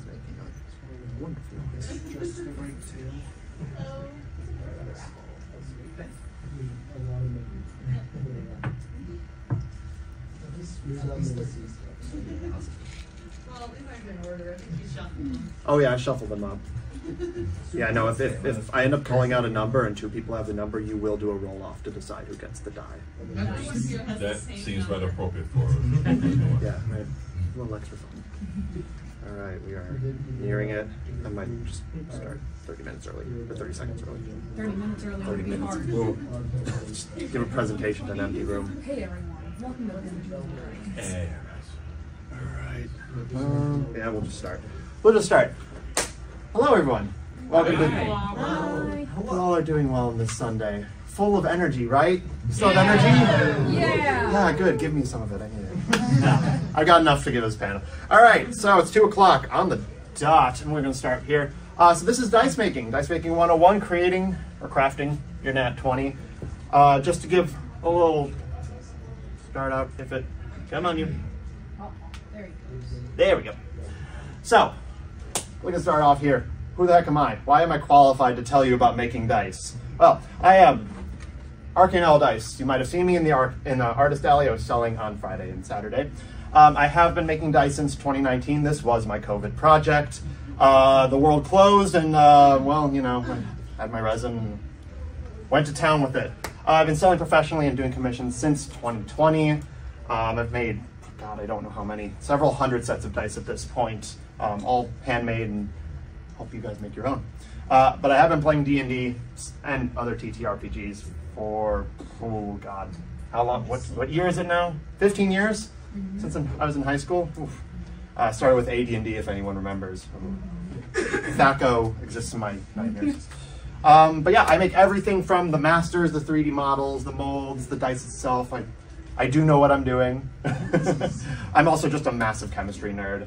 making a wonderful noise. Just the right tail. Oh yeah, I shuffled them up. Yeah, no, if I end up calling out a number and two people have the number, you will do a roll-off to decide who gets the die. That seems right appropriate for us. Yeah, right. A little extra fun. All right, we are nearing it. I might just start 30 minutes early, or 30 seconds early. 30 minutes early 30 would be minutes. hard. We'll just give a presentation to an empty room. Hey everyone, welcome to the Hey, All right. Yeah, we'll just start. We'll just start. Hello, everyone. Welcome to. Hi. Hope you all are doing well on this Sunday. Full of energy, right? You still have energy? Yeah. Yeah, good. Give me some of it. I need it. I got enough to give this panel. All right, so it's 2 o'clock on the dot, and we're going to start here. So this is dice making. Dice making 101, creating or crafting your nat 20. Just to give a little start out, if it. Come on, you. Oh, there he goes. There we go. So, we're going to start off here. Who the heck am I? Why am I qualified to tell you about making dice? Well, I am Arcane Owl Dice. You might have seen me in the Artist Alley I was selling on Friday and Saturday. I have been making dice since 2019. This was my COVID project. The world closed and, well, you know, I had my resin and went to town with it. I've been selling professionally and doing commissions since 2020. I've made, God, I don't know how many, several hundred sets of dice at this point, all handmade, and hope you guys make your own. But I have been playing D&D and other TTRPGs for, oh God, how long, what year is it now? 15 years? Since I was in high school? Started with AD&D, if anyone remembers. THACO exists in my nightmares. But yeah, I make everything from the masters, the 3D models, the molds, the dice itself. I do know what I'm doing. I'm also just a massive chemistry nerd.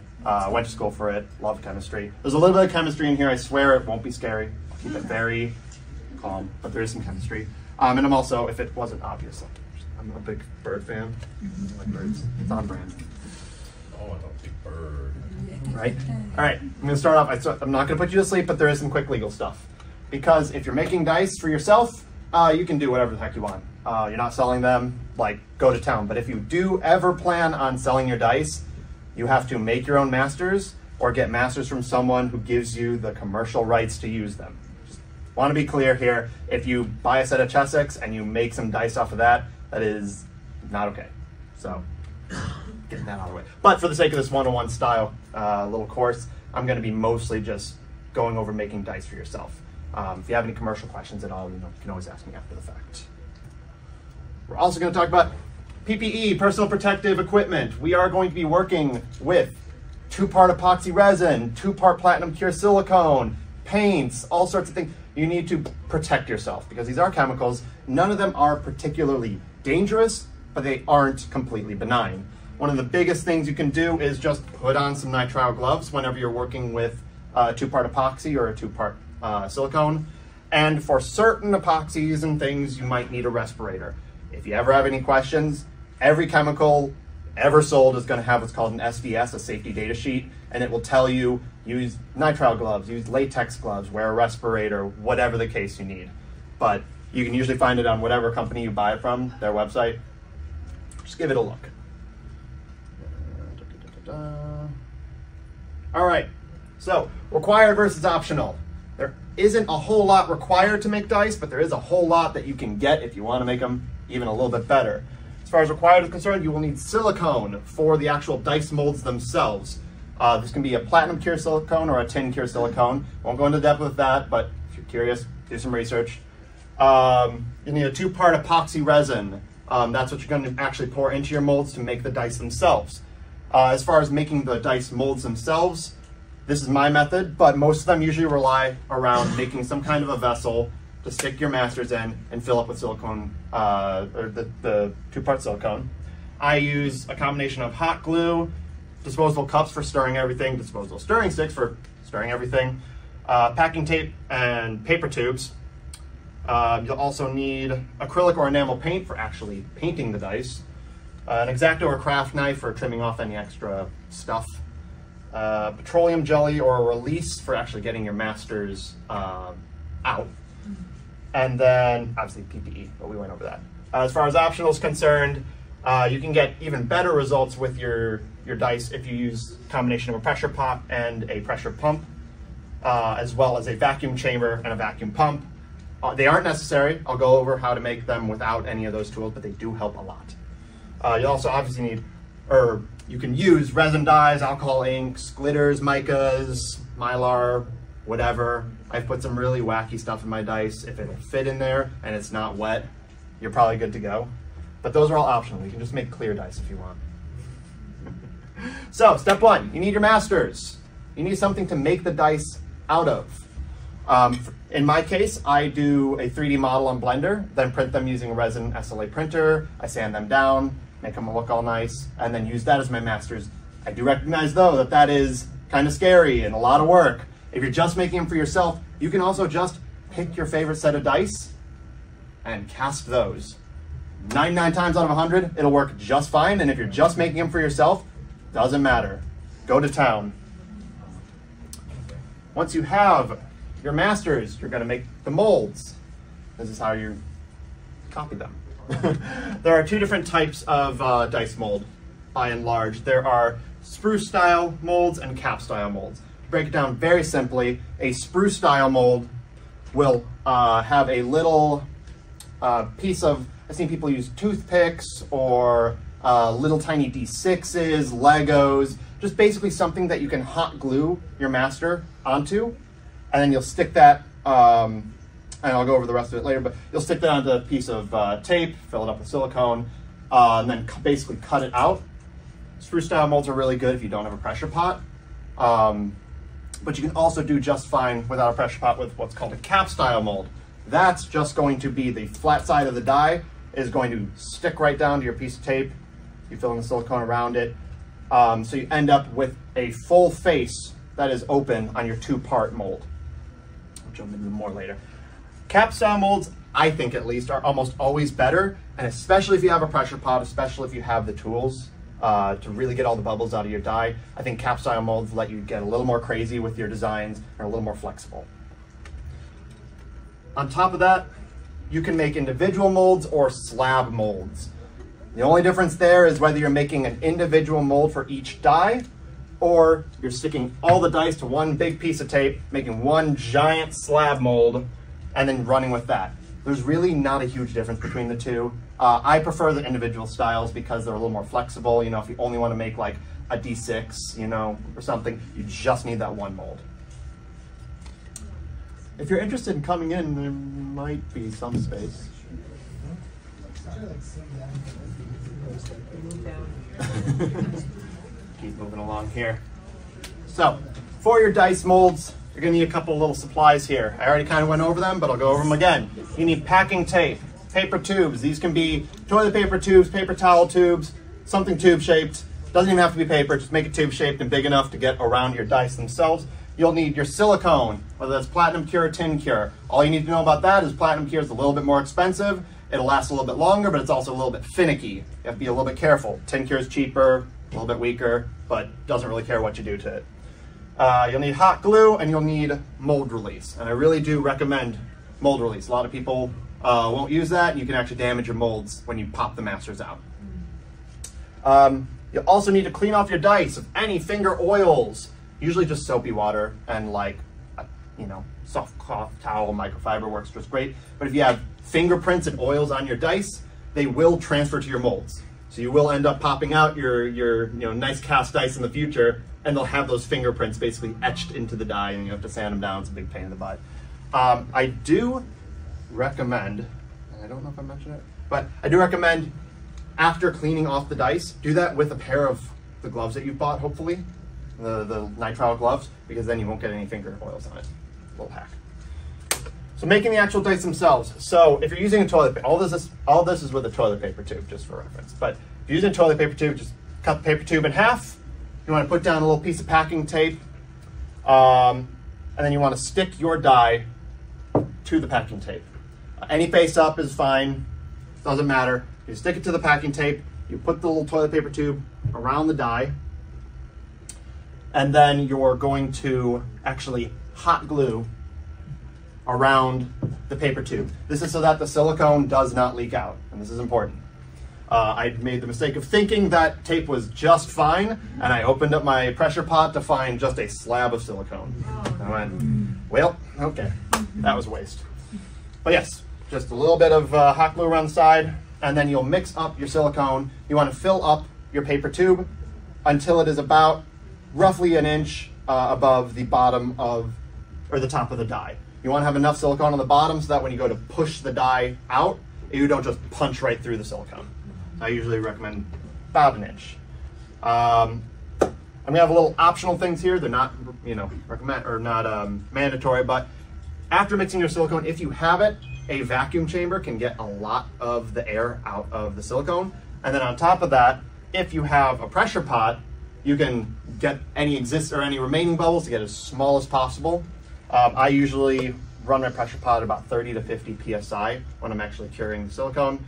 Went to school for it, love chemistry. There's a little bit of chemistry in here, I swear it won't be scary. I'll keep it very calm, but there is some chemistry. And I'm also, if it wasn't obvious, I'm a big bird fan. I like birds. It's on brand. Oh, a big bird. Right? All right, I'm gonna start off, I'm not gonna put you to sleep, but there is some quick legal stuff. Because if you're making dice for yourself, you can do whatever the heck you want. You're not selling them, like, go to town. But if you do ever plan on selling your dice, you have to make your own masters or get masters from someone who gives you the commercial rights to use them. Just want to be clear here, if you buy a set of Chessex and you make some dice off of that, that is not okay. So, getting that out of the way. But for the sake of this 101 style little course, I'm going to be mostly just going over making dice for yourself. If you have any commercial questions at all, you can always ask me after the fact. We're also going to talk about PPE, personal protective equipment. We are going to be working with 2-part epoxy resin, 2-part platinum cure silicone, paints, all sorts of things. You need to protect yourself because these are chemicals. None of them are particularly dangerous, but they aren't completely benign. One of the biggest things you can do is just put on some nitrile gloves whenever you're working with a 2-part epoxy or a 2-part silicone. And for certain epoxies and things, you might need a respirator. If you ever have any questions, every chemical ever sold is going to have what's called an SDS, a safety data sheet, and it will tell you use nitrile gloves, use latex gloves, wear a respirator, whatever the case you need. But you can usually find it on whatever company you buy it from, their website. Just give it a look. All right, so required versus optional. There isn't a whole lot required to make dice, but there is a whole lot that you can get if you want to make them even a little bit better. As far as required is concerned, you will need silicone for the actual dice molds themselves. This can be a platinum cure silicone or a tin cure silicone. Won't go into depth with that, but if you're curious, do some research. You need a 2-part epoxy resin. That's what you're going to actually pour into your molds to make the dice themselves. As far as making the dice molds themselves, this is my method, but most of them usually rely around making some kind of a vessel to stick your masters in and fill up with silicone, or the 2-part silicone. I use a combination of hot glue, disposable cups for stirring everything, disposable stirring sticks for stirring everything, packing tape, and paper tubes. You'll also need acrylic or enamel paint for actually painting the dice, an X-Acto or craft knife for trimming off any extra stuff, petroleum jelly or a release for actually getting your masters out. And then obviously PPE, but we went over that. As far as optional is concerned, you can get even better results with your dice if you use a combination of a pressure pot and a pressure pump, as well as a vacuum chamber and a vacuum pump. They aren't necessary. I'll go over how to make them without any of those tools, but they do help a lot. You also obviously need, or you can use resin dyes, alcohol inks, glitters, micas, mylar, whatever. I've put some really wacky stuff in my dice. If it'll fit in there and it's not wet, you're probably good to go. But those are all optional. You can just make clear dice if you want. So, step one, you need your masters. You need something to make the dice out of. In my case, I do a 3D model on Blender, then print them using a Resin SLA printer. I sand them down, make them look all nice, and then use that as my masters. I do recognize, though, that that is kind of scary and a lot of work. If you're just making them for yourself, you can also just pick your favorite set of dice and cast those. 99 times out of 100, it'll work just fine, and if you're just making them for yourself, doesn't matter. Go to town. Once you have your masters, you're going to make the molds. This is how you copy them. There are two different types of dice mold, by and large. There are spruce style molds and cap style molds. To break it down very simply, a spruce style mold will have a little piece of, I've seen people use toothpicks or little tiny D6s, Legos, just basically something that you can hot glue your master onto, and then you'll stick that, and I'll go over the rest of it later, but you'll stick that onto a piece of tape, fill it up with silicone, and then basically cut it out. Spruce style molds are really good if you don't have a pressure pot, but you can also do just fine without a pressure pot with what's called a cap style mold. That's just going to be the flat side of the die is going to stick right down to your piece of tape. You fill in the silicone around it. So you end up with a full face that is open on your two-part mold. I'll jump into more later. Cap style molds, I think at least, are almost always better, and especially if you have a pressure pot, especially if you have the tools to really get all the bubbles out of your die. I think cap style molds let you get a little more crazy with your designs and a little more flexible. On top of that, you can make individual molds or slab molds. The only difference there is whether you're making an individual mold for each die, or you're sticking all the dice to one big piece of tape, making one giant slab mold, and then running with that. There's really not a huge difference between the two. I prefer the individual styles because they're a little more flexible. You know, if you only want to make like a D6, you know, or something, you just need that one mold. If you're interested in coming in, there might be some space. Keep moving along here. So, for your dice molds, you're going to need a couple of little supplies here. I already kind of went over them, but I'll go over them again. You need packing tape, paper tubes. These can be toilet paper tubes, paper towel tubes, something tube shaped. Doesn't even have to be paper, just make it tube shaped and big enough to get around your dice themselves. You'll need your silicone, whether that's platinum cure or tin cure. All you need to know about that is platinum cure is a little bit more expensive. It'll last a little bit longer, but it's also a little bit finicky. You have to be a little bit careful. Tin cure is cheaper, a little bit weaker, but doesn't really care what you do to it. You'll need hot glue and you'll need mold release. And I really do recommend mold release. A lot of people won't use that, and you can actually damage your molds when you pop the masters out. You'll also need to clean off your dice of any finger oils. Usually just soapy water and like, you know, soft cloth towel, microfiber works just great. But if you have fingerprints and oils on your dice, they will transfer to your molds. So you will end up popping out your you know, nice cast dice in the future, and they'll have those fingerprints basically etched into the die, and you have to sand them down. It's a big pain in the butt. I do recommend, and I don't know if I mentioned it, but I do recommend after cleaning off the dice, do that with a pair of the gloves that you've bought, hopefully. The nitrile gloves, because then you won't get any finger oils on it. Little hack. So making the actual dice themselves. So if you're using a toilet paper, all this is with a toilet paper tube, just for reference. But if you're using a toilet paper tube, just cut the paper tube in half. You want to put down a little piece of packing tape, and then you want to stick your die to the packing tape. Any face up is fine, doesn't matter. You stick it to the packing tape, you put the little toilet paper tube around the die, and then you're going to actually hot glue around the paper tube. This is so that the silicone does not leak out, and this is important. I made the mistake of thinking that tape was just fine, and I opened up my pressure pot to find just a slab of silicone. I went, well, okay, that was a waste. But yes, just a little bit of hot glue around the side, and then you'll mix up your silicone. You want to fill up your paper tube until it is about roughly an inch above the bottom of, or the top of the die. You want to have enough silicone on the bottom so that when you go to push the die out, you don't just punch right through the silicone. I usually recommend about an inch. I'm gonna have a little optional things here. They're not, recommend or not mandatory, but after mixing your silicone, if you have it, a vacuum chamber can get a lot of the air out of the silicone. And then on top of that, if you have a pressure pot, you can get any remaining bubbles to get as small as possible. I usually run my pressure pot at about 30 to 50 psi when I'm actually curing the silicone.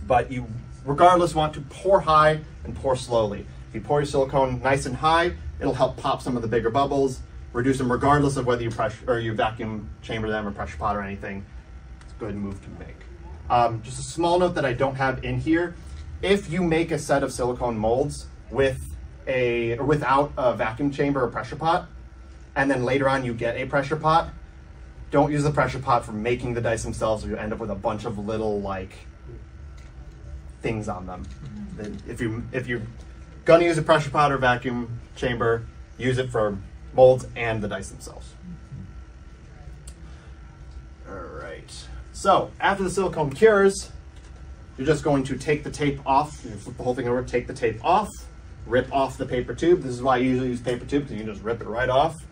But you, regardless, want to pour high and pour slowly. If you pour your silicone nice and high, it'll help pop some of the bigger bubbles, reduce them regardless of whether you pressure or you vacuum chamber them or pressure pot or anything. It's a good move to make. Just a small note that I don't have in here. If you make a set of silicone molds without a vacuum chamber or pressure pot, and then later on you get a pressure pot, don't use the pressure pot for making the dice themselves, or you end up with a bunch of little things on them. If you're gonna use a pressure pot or vacuum chamber, use it for molds and the dice themselves. All right. So after the silicone cures, you're just going to take the tape off. You flip the whole thing over, take the tape off, rip off the paper tube. This is why I usually use paper tube, because you can just rip it right off.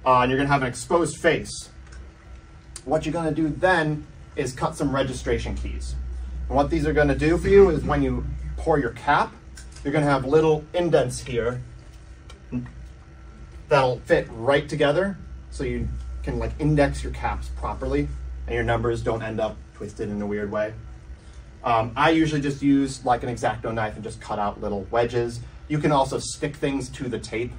And you're gonna have an exposed face. What you're gonna do then is cut some registration keys. And what these are gonna do for you is when you pour your cap, you're gonna have little indents here that'll fit right together, so you can index your caps properly and your numbers don't end up twisted in a weird way. I usually just use an X-Acto knife and just cut out little wedges. You can also stick things to the tape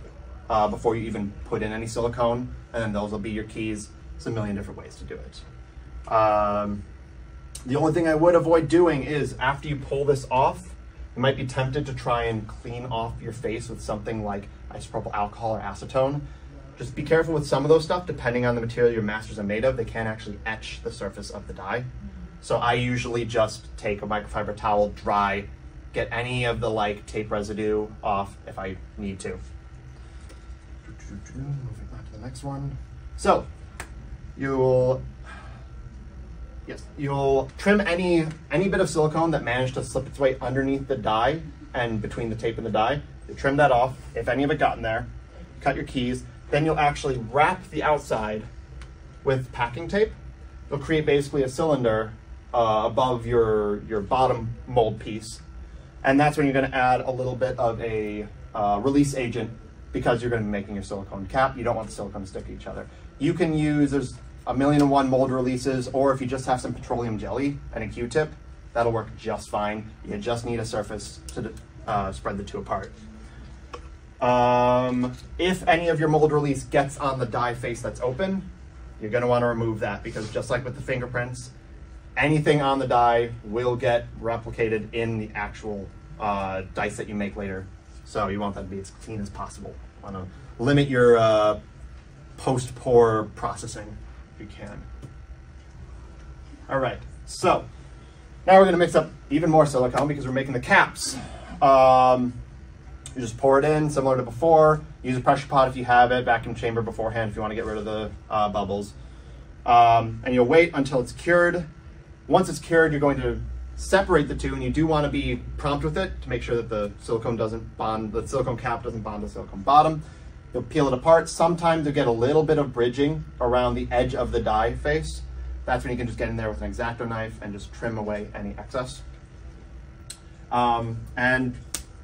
before you even put in any silicone, and then those will be your keys. There's a million different ways to do it. The only thing I would avoid doing is after you pull this off, you might be tempted to try and clean off your face with something like isopropyl alcohol or acetone. Just be careful with some of those stuff. Depending on the material your masters are made of, they can actually etch the surface of the die. So I usually just take a microfiber towel, dry, get any of the tape residue off if I need to. Moving on to the next one. So you'll trim any bit of silicone that managed to slip its way underneath the die and between the tape and the die. You trim that off, if any of it got in there, cut your keys, then you'll actually wrap the outside with packing tape. You'll create basically a cylinder above your bottom mold piece. And that's when you're gonna add a little bit of a release agent, because you're gonna be making your silicone cap. You don't want the silicone to stick to each other. You can use, there's 1,000,001 mold releases, or if you just have some petroleum jelly and a Q-tip, that'll work just fine. You just need a surface to spread the two apart. If any of your mold release gets on the die face that's open, you're gonna wanna remove that, because just like with the fingerprints, anything on the die will get replicated in the actual dice that you make later. So you want that to be as clean as possible. You wanna limit your post-pour processing if you can. All right, so now we're gonna mix up even more silicone because we're making the caps. You just pour it in, similar to before. Use a pressure pot if you have it, vacuum chamber beforehand if you want to get rid of the bubbles. And you'll wait until it's cured. Once it's cured, you're going to separate the two, and you do want to be prompt with it to make sure that the silicone doesn't bond, the silicone cap doesn't bond to the silicone bottom. You'll peel it apart. Sometimes you'll get a little bit of bridging around the edge of the die face. That's when you can just get in there with an X-Acto knife and just trim away any excess. And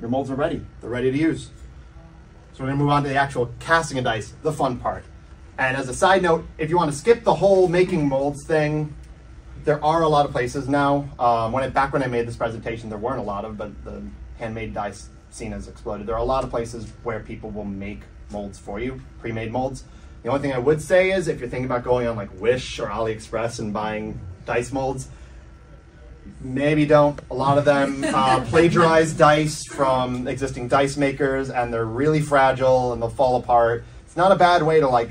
your molds are ready. They're ready to use. So we're gonna move on to the actual casting of dice, the fun part. And as a side note, if you want to skip the whole making molds thing, there are a lot of places now. Back when I made this presentation, there weren't a lot of, but the handmade dice scene has exploded. There are a lot of places where people will make molds for you, pre-made molds. The only thing I would say is if you're thinking about going on like Wish or AliExpress and buying dice molds, maybe don't. A lot of them plagiarize dice from existing dice makers, and they're really fragile and they'll fall apart. It's not a bad way to like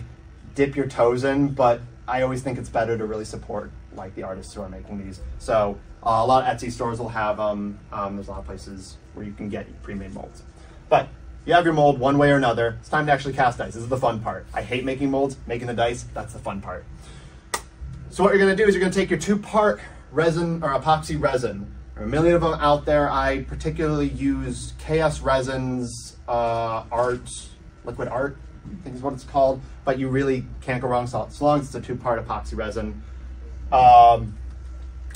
dip your toes in, but I always think it's better to really support like the artists who are making these. So a lot of Etsy stores will have them. There's a lot of places where you can get pre-made molds. But you have your mold one way or another. It's time to actually cast dice. This is the fun part. I hate making molds. Making the dice, that's the fun part. So what you're going to do is you're going to take your 2-part resin or epoxy resin. There are a million of them out there. I particularly use KS Resin's liquid art, I think is what it's called. But you really can't go wrong as long as it's a 2-part epoxy resin.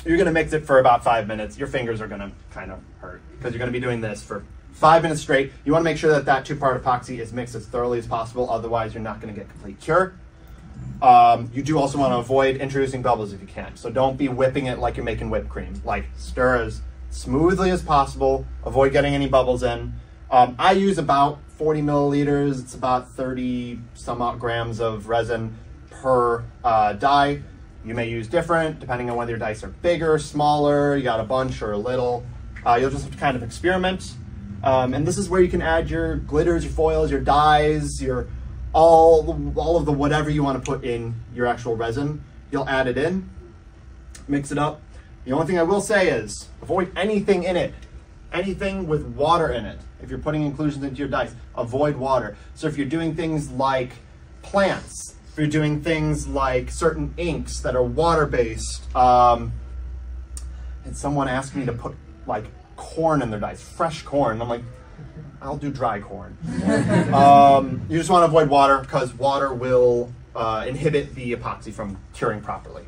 You're going to mix it for about 5 minutes. Your fingers are going to kind of hurt because you're going to be doing this for 5 minutes straight. You want to make sure that that 2-part epoxy is mixed as thoroughly as possible. Otherwise, you're not going to get complete cure. You do also want to avoid introducing bubbles if you can. So don't be whipping it like you're making whipped cream. Like stir as smoothly as possible. Avoid getting any bubbles in. I use about 40 milliliters. It's about 30 some odd grams of resin per die. You may use different depending on whether your dice are bigger, smaller, you got a bunch or a little. You'll just have to kind of experiment. And this is where you can add your glitters, your foils, your dyes, your all of the whatever you want to put in your actual resin. You'll add it in, mix it up. The only thing I will say is avoid anything in it, anything with water in it. If you're putting inclusions into your dice, avoid water. So if you're doing things like plants, if you're doing things like certain inks that are water-based, and someone asked me to put like corn in their dice, fresh corn. I'm like, I'll do dry corn. You just want to avoid water because water will inhibit the epoxy from curing properly.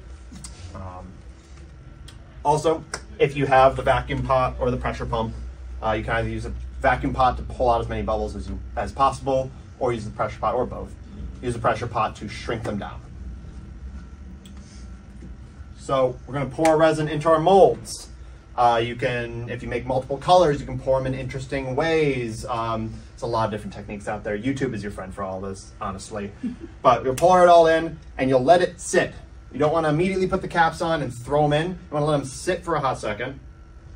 Also, if you have the vacuum pot or the pressure pump, you can either use a vacuum pot to pull out as many bubbles as possible, or use the pressure pot, or both. Use the pressure pot to shrink them down. So we're going to pour resin into our molds. You can, if you make multiple colors, you can pour them in interesting ways. There's a lot of different techniques out there. YouTube is your friend for all this, honestly. But you'll pour it all in, and you'll let it sit. You don't want to immediately put the caps on and throw them in. You want to let them sit for a hot second.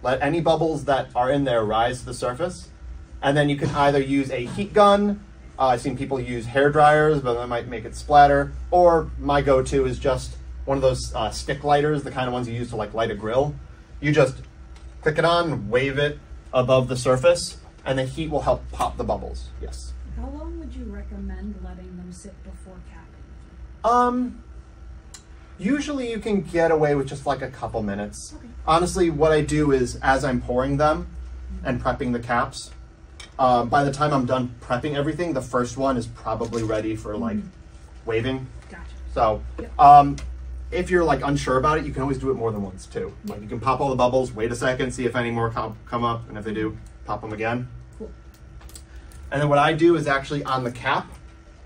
Let any bubbles that are in there rise to the surface. And then you can either use a heat gun. I've seen people use hair dryers, but that might make it splatter. Or my go-to is just one of those stick lighters, the kind of ones you use to like light a grill. You just click it on, wave it above the surface, and the heat will help pop the bubbles. Yes. How long would you recommend letting them sit before capping? Usually you can get away with just like a couple minutes. Okay. Honestly, what I do is as I'm pouring them and prepping the caps, by the time I'm done prepping everything, the first one is probably ready for like waving. Gotcha. So, if you're like unsure about it, you can always do it more than once too. Like you can pop all the bubbles, wait a second, see if any more come up, and if they do, pop them again. Cool. And then what I do is actually on the cap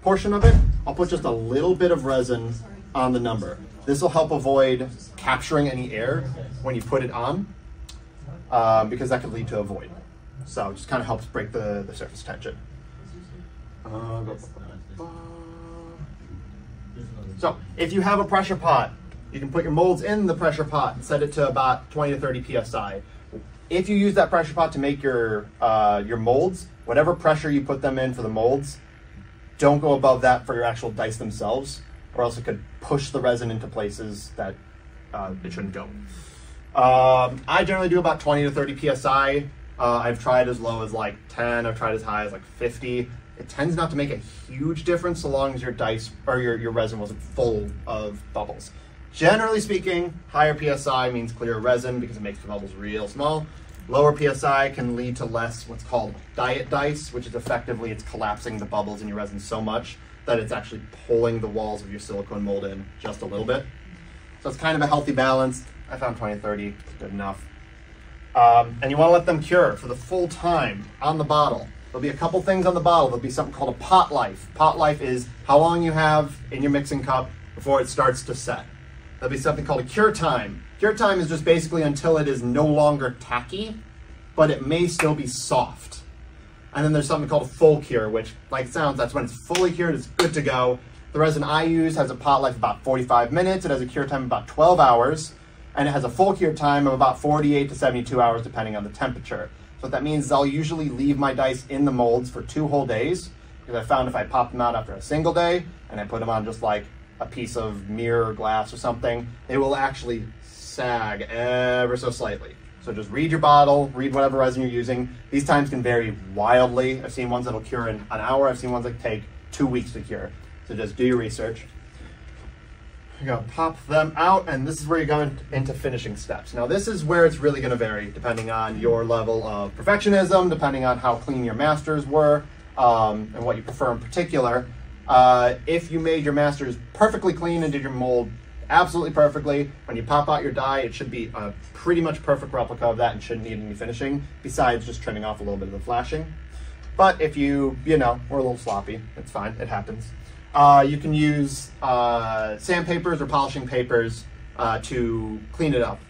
portion of it, I'll put just a little bit of resin on the number. This will help avoid capturing any air when you put it on, because that could lead to a void. So it just kind of helps break the surface tension. So if you have a pressure pot, you can put your molds in the pressure pot and set it to about 20 to 30 psi. If you use that pressure pot to make your molds, whatever pressure you put them in for the molds, don't go above that for your actual dice themselves, or else it could push the resin into places that it shouldn't go. I generally do about 20 to 30 psi. I've tried as low as like 10, I've tried as high as like 50. It tends not to make a huge difference so long as your dice or your resin wasn't full of bubbles. Generally speaking, higher PSI means clearer resin because it makes the bubbles real small. Lower PSI can lead to less what's called diet dice, which is effectively it's collapsing the bubbles in your resin so much that it's actually pulling the walls of your silicone mold in just a little bit. So it's kind of a healthy balance. I found 20 to 30 is good enough. And you want to let them cure for the full time on the bottle. There'll be a couple things on the bottle. There'll be something called a pot life. Pot life is how long you have in your mixing cup before it starts to set. There'll be something called a cure time. Cure time is just basically until it is no longer tacky, but it may still be soft. And then there's something called a full cure, which, like it sounds, that's when it's fully cured, it's good to go. The resin I use has a pot life of about 45 minutes. It has a cure time of about 12 hours. And it has a full cure time of about 48 to 72 hours, depending on the temperature. So what that means is I'll usually leave my dice in the molds for 2 whole days, because I found if I pop them out after a single day, and I put them on just like a piece of mirror glass or something, they will actually sag ever so slightly. So just read your bottle, read whatever resin you're using. These times can vary wildly. I've seen ones that'll cure in an hour. I've seen ones that take 2 weeks to cure. So just do your research. You're gonna pop them out, and this is where you're going into finishing steps. Now this is where it's really gonna vary depending on your level of perfectionism, depending on how clean your masters were, and what you prefer in particular. If you made your masters perfectly clean and did your mold absolutely perfectly, when you pop out your die, it should be a pretty much perfect replica of that and shouldn't need any finishing, besides just trimming off a little bit of the flashing. But if you know, we're a little sloppy, it's fine, it happens. You can use sandpapers or polishing papers to clean it up.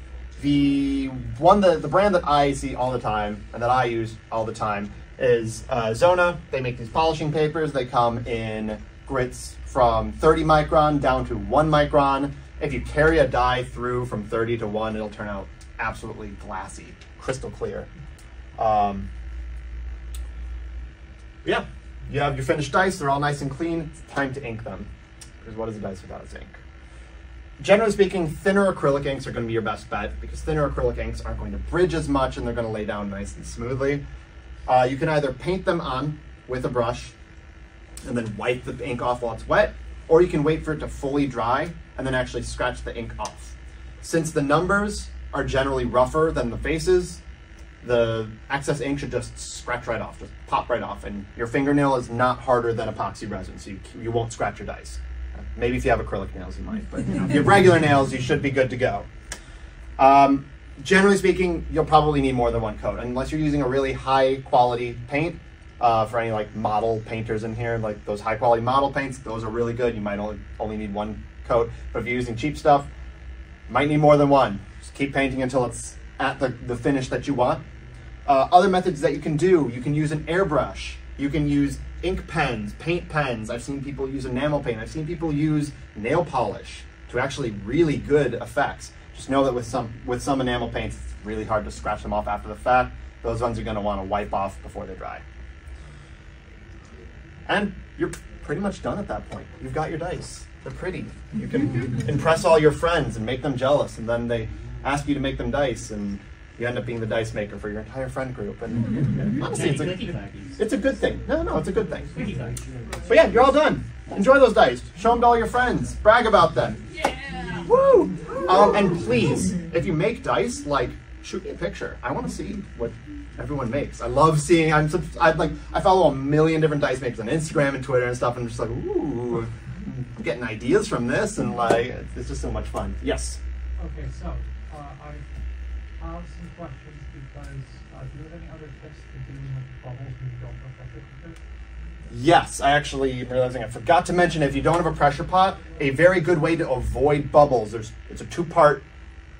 The brand that I see all the time and that I use all the time is Zona. They make these polishing papers. They come in grits from 30 micron down to 1 micron. If you carry a die through from 30 to 1, it'll turn out absolutely glassy, crystal clear. Yeah, you have your finished dice. They're all nice and clean. It's time to ink them. Because what is a dice without its ink? Generally speaking, thinner acrylic inks are going to be your best bet, because thinner acrylic inks aren't going to bridge as much and they're going to lay down nice and smoothly. You can either paint them on with a brush and then wipe the ink off while it's wet, or you can wait for it to fully dry and then actually scratch the ink off. Since the numbers are generally rougher than the faces, the excess ink should just scratch right off, just pop right off, and your fingernail is not harder than epoxy resin, so you won't scratch your dice. Maybe if you have acrylic nails you might, but if you have regular nails, you should be good to go. Generally speaking, you'll probably need more than 1 coat, unless you're using a really high quality paint. For any like model painters in here, like those high quality model paints, those are really good. You might only need 1 coat, but if you're using cheap stuff, you might need more than 1. Just keep painting until it's at the finish that you want. Other methods that you can do, you can use an airbrush. You can use ink pens, paint pens. I've seen people use enamel paint. I've seen people use nail polish to actually really good effects. Just know that with some enamel paints, it's really hard to scratch them off after the fact. Those ones you're going to want to wipe off before they dry. And you're pretty much done at that point. You've got your dice. They're pretty. You can impress all your friends and make them jealous, and then they ask you to make them dice, and you end up being the dice maker for your entire friend group. And honestly, it's a good thing. No, it's a good thing. But yeah, you're all done. Enjoy those dice. Show them to all your friends. Brag about them. Yeah. Woo! And please, if you make dice, like, shoot me a picture. I want to see what everyone makes. I love seeing. I follow a million different dice makers on Instagram and Twitter and stuff, and I'm just like, ooh, I'm getting ideas from this, and like, it's just so much fun. Yes. Okay, so I have some questions because do you have any other tips for dealing with bubbles when you don't have a pressure cooker? Yes, I actually realizing I forgot to mention, if you don't have a pressure pot, a very good way to avoid bubbles. It's a 2-part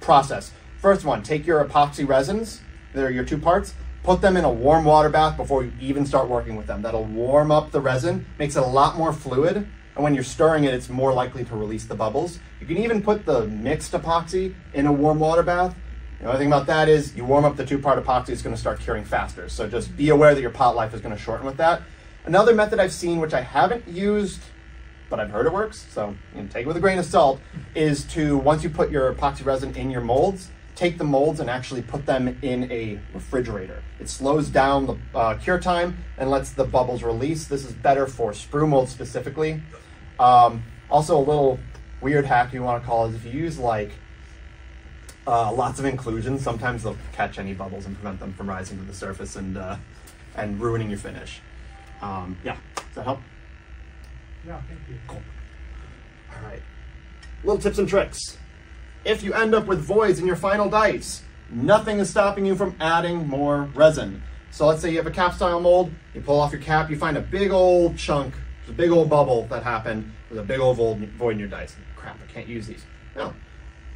process. First one, take your epoxy resins. They're your 2 parts. Put them in a warm water bath before you even start working with them. That'll warm up the resin, makes it a lot more fluid, and when you're stirring it, it's more likely to release the bubbles. You can even put the mixed epoxy in a warm water bath. The only thing about that is you warm up the 2-part epoxy, it's going to start curing faster. So just be aware that your pot life is going to shorten with that. Another method I've seen, which I haven't used, but I've heard it works, so take it with a grain of salt, is to, once you put your epoxy resin in your molds, take the molds and actually put them in a refrigerator. It slows down the cure time and lets the bubbles release. This is better for sprue molds specifically. Also, a little weird hack you want to call is if you use like lots of inclusions, sometimes they'll catch any bubbles and prevent them from rising to the surface and ruining your finish. Yeah, does that help? Yeah, thank you. Cool. All right, little tips and tricks. If you end up with voids in your final dice, nothing is stopping you from adding more resin. So let's say you have a cap style mold, you pull off your cap, you find a big old chunk, a big old bubble that happened, with a big old void in your dice. Crap, I can't use these. No.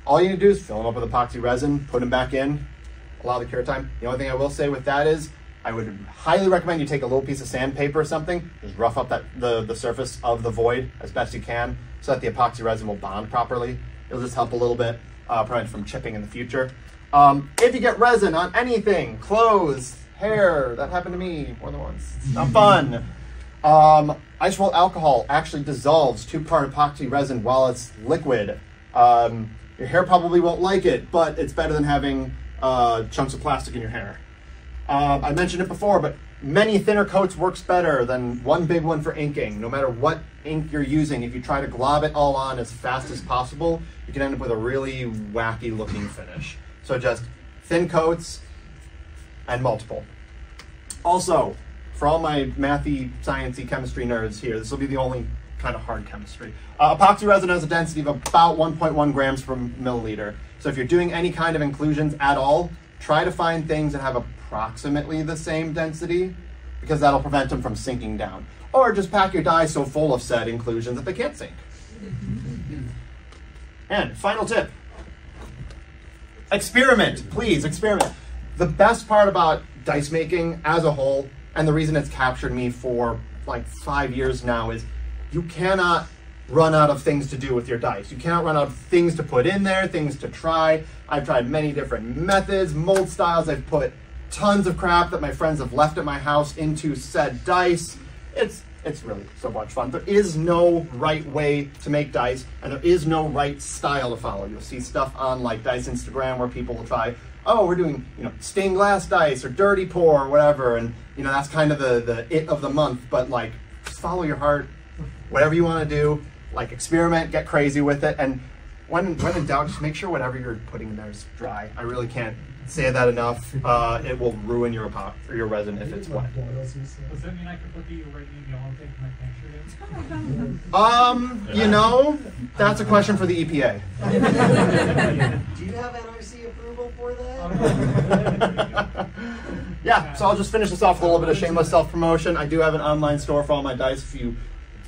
All you need to do is fill them up with epoxy resin, put them back in, allow the cure time. The only thing I will say with that is, I would highly recommend you take a little piece of sandpaper or something, just rough up the surface of the void as best you can so that the epoxy resin will bond properly. It'll just help a little bit, prevent it from chipping in the future. If you get resin on anything, clothes, hair, that happened to me more than once. It's not fun. Isopropyl alcohol actually dissolves 2-part epoxy resin while it's liquid. Your hair probably won't like it, but it's better than having chunks of plastic in your hair. I mentioned it before, but many thinner coats works better than one big one for inking. No matter what ink you're using, if you try to glob it all on as fast as possible, you can end up with a really wacky looking finish. So just thin coats and multiple. Also, for all my mathy, sciencey chemistry nerds here, this will be the only kind of hard chemistry. Epoxy resin has a density of about 1.1 grams per milliliter. So if you're doing any kind of inclusions at all, try to find things that have approximately the same density, because that'll prevent them from sinking down. Or just pack your dye so full of said inclusions that they can't sink. And final tip, experiment, please experiment. The best part about dice making as a whole, and the reason it's captured me for like 5 years now, is you cannot run out of things to do with your dice. You cannot run out of things to put in there, things to try. I've tried many different methods, mold styles. I've put tons of crap that my friends have left at my house into said dice. It's really so much fun. There is no right way to make dice, and there is no right style to follow. You'll see stuff on like Dice Instagram where people will try, oh, we're doing, stained glass dice or dirty pour or whatever, and that's kind of the it of the month. But like, just follow your heart, whatever you want to do. Like, experiment, get crazy with it, and when in doubt, just make sure whatever you're putting in there is dry. I really can't say that enough. It will ruin your resin if it's wet. Does that mean I can put the Iranian yellow tape in my pantry? That's a question for the EPA. Do you have NRC approval for that? Yeah, so I'll just finish this off with a little bit of shameless self-promotion. I do have an online store for all my dice. If you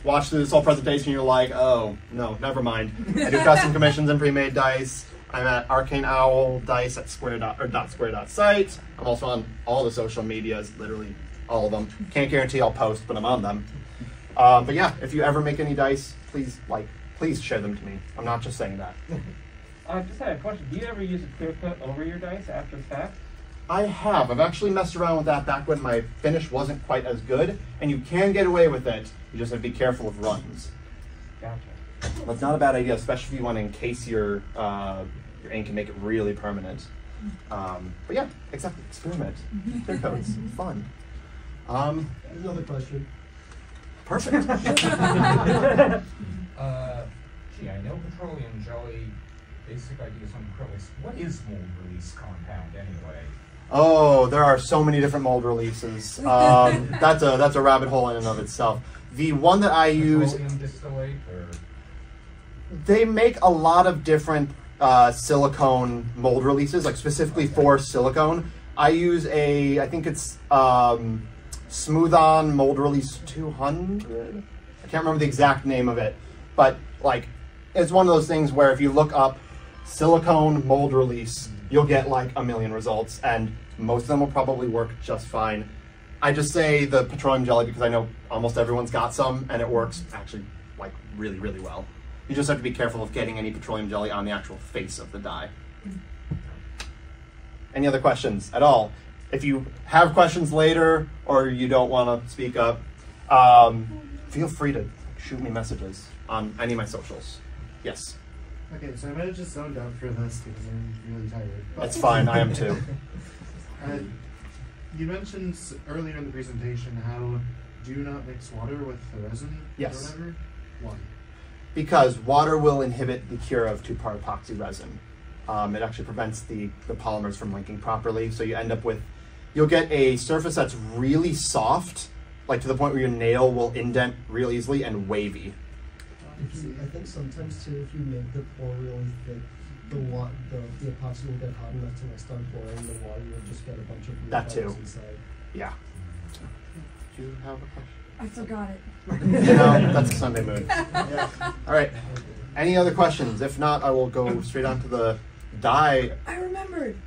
watch through this whole presentation, you're like, oh, no, never mind. I do custom commissions and pre-made dice. I'm at Arcane Owl Dice at square.site. I'm also on all the social medias, literally all of them. Can't guarantee I'll post, but I'm on them. But yeah, if you ever make any dice, please share them to me. I'm not just saying that. I just had a question. Do you ever use a clear coat over your dice after the fact? I have. I've actually messed around with that back when my finish wasn't quite as good, and you can get away with it. You just have to be careful of runs. Gotcha. That's not a bad idea, especially if you want to encase your ink and make it really permanent. But yeah, exactly. Experiment. Clear coats. Fun. Another question. Perfect. Gee, I know petroleum jelly, basic ideas on acrylics. What is mold release compound anyway? Oh, there are so many different mold releases. That's a rabbit hole in and of itself. The one that I use, Petroleum distillate, or? They make a lot of different silicone mold releases, like specifically for silicone. I use I think it's Smooth On Mold Release 200. I can't remember the exact name of it, but like, it's one of those things where if you look up silicone mold release, you'll get like a million results, and most of them will probably work just fine. I just say the petroleum jelly because I know almost everyone's got some, and it works actually like really, really well. You just have to be careful of getting any petroleum jelly on the actual face of the die. Any other questions at all? If you have questions later or you don't want to speak up, feel free to shoot me messages on any of my socials. Yes? Okay, so I might have just zoned out for this because I'm really tired. That's fine, I am too. You mentioned earlier in the presentation how do not mix water with the resin Yes. or whatever. Why? Because water will inhibit the cure of 2-part epoxy resin. It actually prevents the polymers from linking properly, so you end up with, you'll get a surface that's really soft, like to the point where your nail will indent real easily and wavy. I think sometimes too, if you make the pour really thick, the epoxy will get hot enough to start pouring the water. You'll just get a bunch of That too. bubbles inside. Yeah. Do you have a question? I forgot it. That's a Sunday mood. Yeah. All right. Any other questions? If not, I will go straight on to the dye. I remembered.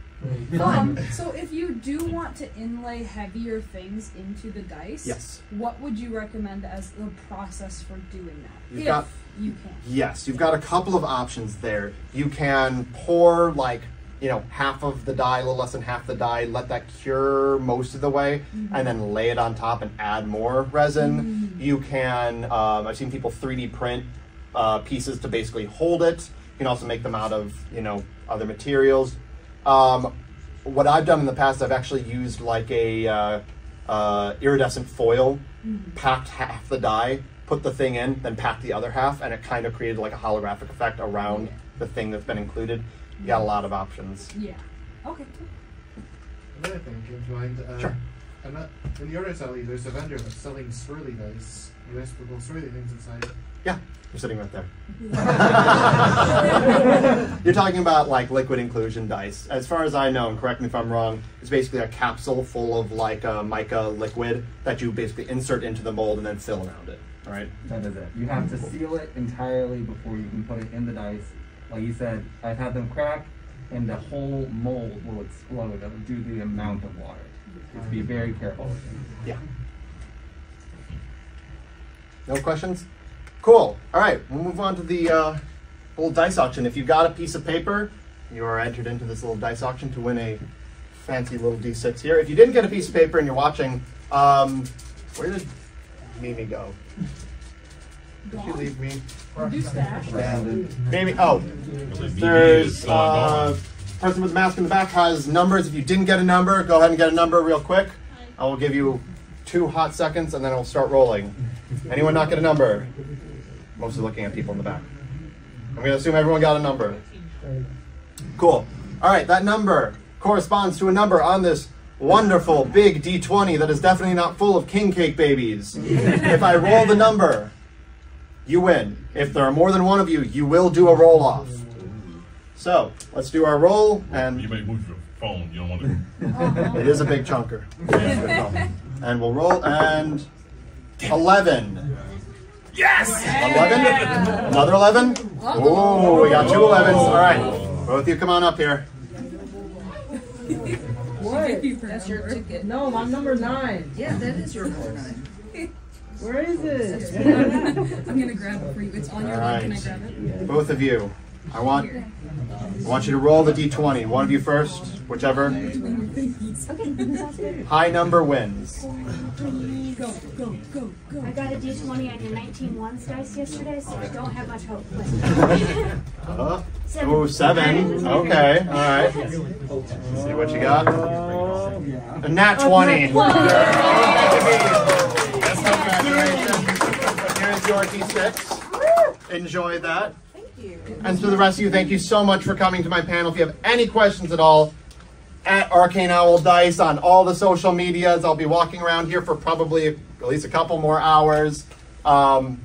So if you do want to inlay heavier things into the dice, Yes. what would you recommend as the process for doing that? You've got- you can. Yes, you've got a couple of options there. You can pour like, you know, half of the dye, a little less than half the dye, let that cure most of the way, and then lay it on top and add more resin. You can, I've seen people 3D print pieces to basically hold it. You can also make them out of, you know, other materials. What I've done in the past, I've actually used like a iridescent foil, packed half the dye, put the thing in, then packed the other half, and it kind of created like a holographic effect around the thing that's been included. You got a lot of options. Yeah. Okay. Another thing came to mind. Sure. In the artist alley, there's a vendor that's selling swirly dice. USP swirly things inside. Yeah, you're sitting right there. You're talking about like liquid inclusion dice. As far as I know, and correct me if I'm wrong, it's basically a capsule full of like mica liquid that you basically insert into the mold and then fill around it. All right. That is it. You have to seal it entirely before you can put it in the dice. Like you said, I've had them crack and the whole mold will explode due to the amount of water. You have to be very careful with it. Yeah. No questions? Cool. All right, we'll move on to the little dice auction. If you've got a piece of paper, you are entered into this little dice auction to win a fancy little D6 here. If you didn't get a piece of paper and you're watching, where did Mimi go? Did she leave me? Maybe. Oh, there's person with the mask in the back has numbers. If you didn't get a number, go ahead and get a number real quick. I will give you 2 hot seconds and then I'll start rolling. Anyone not get a number? Mostly looking at people in the back. I'm going to assume everyone got a number. Cool. All right, that number corresponds to a number on this wonderful big D20 that is definitely not full of king cake babies. If I roll the number, you win. If there are more than one of you, you will do a roll off. So let's do our roll, and you may move your phone. You don't want to. It is a big chunker. And we'll roll, and 11. Yes! 11? Another 11? Oh, we got 2 11s. All right, both of you come on up here. What? That's your ticket. No, I'm number 9. Yeah, that is your number 9. Where is it? I'm gonna grab it for you. It's on your leg. Can I grab it? Both of you. I want you to roll the D20. One of you first, whichever. High number wins. Go, go, go, go. I got a D20 on your 19 ones dice yesterday, so I don't have much hope. Oh, 7. Okay, all right. Let's see what you got. A nat 20. Here's your D6. Enjoy that. And to the rest of you, thank you so much for coming to my panel. If you have any questions at all, at Arcane Owl Dice on all the social medias. I'll be walking around here for probably at least a couple more hours. I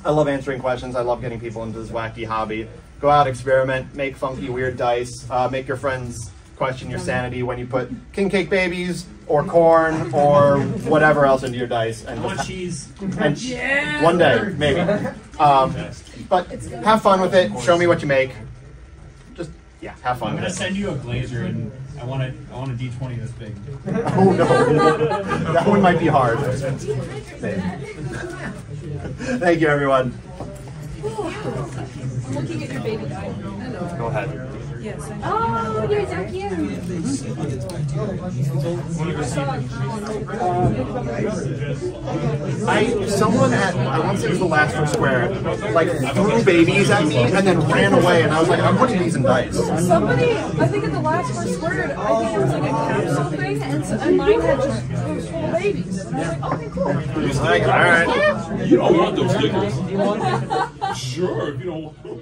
love answering questions. I love getting people into this wacky hobby. Go out, experiment, make funky, weird dice. Make your friends question your sanity when you put king cake babies or corn or whatever else into your dice. And cheese. And one day, maybe. But have fun with it. Show me what you make. Just, yeah, have fun I'm with gonna it. send you a glazer, and I want a D20 this big. Oh no, that one might be hard. Thank you, everyone. I'm looking at your baby guy. Hello. Go ahead. Yes. Oh, you're so cute. Someone at, I want to say it was the last Fursquared, like threw babies at me and then ran away, and I was like, I'm putting these in dice. Somebody, I think at the last Fursquared, I think it was like a capsule thing, and mine had just, it was full of babies. And I was like, okay, cool. He's like, all right. You don't want those stickers. Sure, if you don't want them.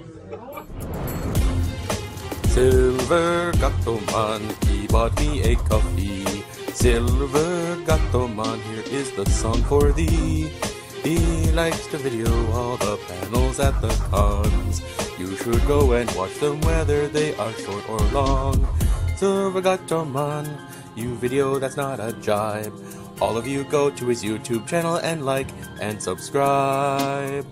Silver Gatoman, he bought me a coffee. Silver Gatoman, here is the song for thee. He likes to video all the panels at the cons. You should go and watch them whether they are short or long. Silver Gatoman, you video that's not a jibe. All of you go to his YouTube channel and like and subscribe.